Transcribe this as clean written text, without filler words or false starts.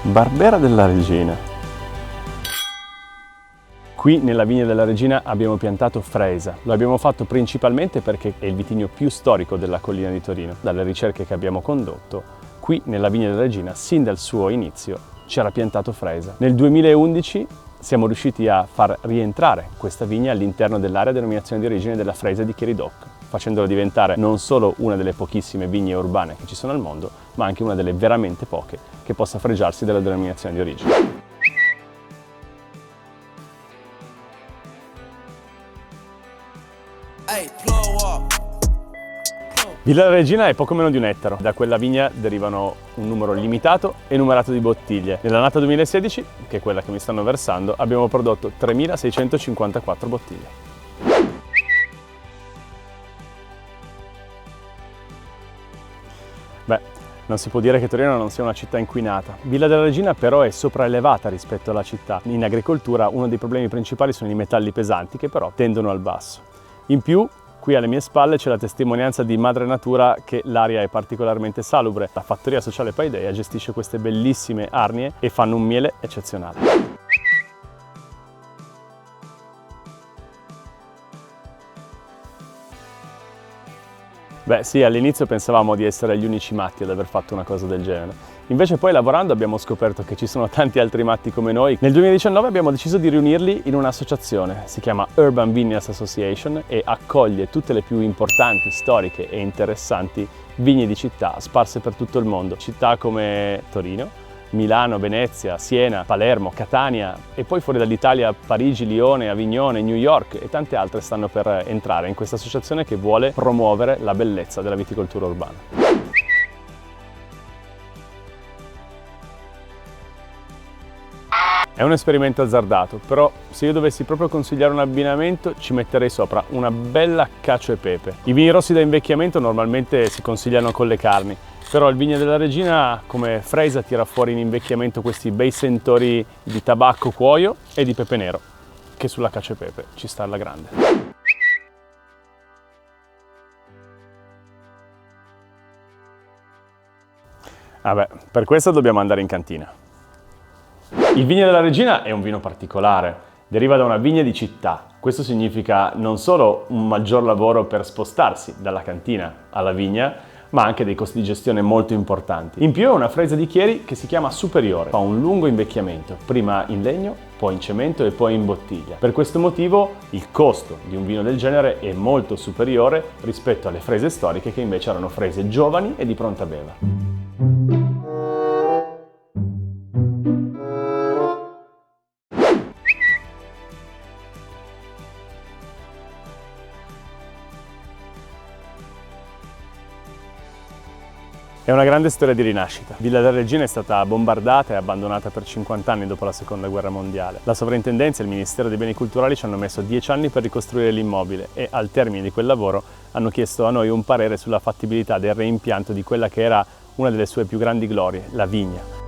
Barbera della Regina. Qui nella vigna della Regina abbiamo piantato Freisa. Lo abbiamo fatto principalmente perché è il vitigno più storico della collina di Torino. Dalle ricerche che abbiamo condotto, qui nella vigna della Regina, sin dal suo inizio, c'era piantato Freisa. Nel 2011 siamo riusciti a far rientrare questa vigna all'interno dell'area denominazione di origine della Freisa di Chieri-d'Oc, facendola diventare non solo una delle pochissime vigne urbane che ci sono al mondo, ma anche una delle veramente poche che possa fregiarsi della denominazione di origine. Villa della Regina è poco meno di un ettaro. Da quella vigna derivano un numero limitato e numerato di bottiglie. Nell'annata 2016, che è quella che mi stanno versando, abbiamo prodotto 3.654 bottiglie. Beh, non si può dire che Torino non sia una città inquinata. Villa della Regina però è sopraelevata rispetto alla città. In agricoltura uno dei problemi principali sono i metalli pesanti che però tendono al basso. In più, qui alle mie spalle c'è la testimonianza di madre natura che l'aria è particolarmente salubre. La fattoria sociale Paideia gestisce queste bellissime arnie e fanno un miele eccezionale. Beh sì, all'inizio pensavamo di essere gli unici matti ad aver fatto una cosa del genere. Invece poi lavorando abbiamo scoperto che ci sono tanti altri matti come noi. Nel 2019 abbiamo deciso di riunirli in un'associazione, si chiama Urban Vineyards Association e accoglie tutte le più importanti, storiche e interessanti vigne di città sparse per tutto il mondo. Città come Torino, Milano, Venezia, Siena, Palermo, Catania e poi fuori dall'Italia Parigi, Lione, Avignone, New York e tante altre stanno per entrare in questa associazione che vuole promuovere la bellezza della viticoltura urbana. È un esperimento azzardato, però se io dovessi proprio consigliare un abbinamento ci metterei sopra una bella cacio e pepe. I vini rossi da invecchiamento normalmente si consigliano con le carni, però il Vigna della Regina come Freisa tira fuori in invecchiamento questi bei sentori di tabacco, cuoio e di pepe nero, che sulla cacio e pepe ci sta alla grande. Vabbè, per questo dobbiamo andare in cantina. Il Vigna della Regina è un vino particolare, deriva da una vigna di città. Questo significa non solo un maggior lavoro per spostarsi dalla cantina alla vigna, ma anche dei costi di gestione molto importanti. In più è una Freisa di Chieri che si chiama Superiore, fa un lungo invecchiamento, prima in legno, poi in cemento e poi in bottiglia. Per questo motivo il costo di un vino del genere è molto superiore rispetto alle Freise storiche che invece erano Freise giovani e di pronta beva. È una grande storia di rinascita. Villa della Regina è stata bombardata e abbandonata per 50 anni dopo la Seconda Guerra Mondiale. La Sovrintendenza e il Ministero dei Beni Culturali ci hanno messo 10 anni per ricostruire l'immobile e al termine di quel lavoro hanno chiesto a noi un parere sulla fattibilità del reimpianto di quella che era una delle sue più grandi glorie, la vigna.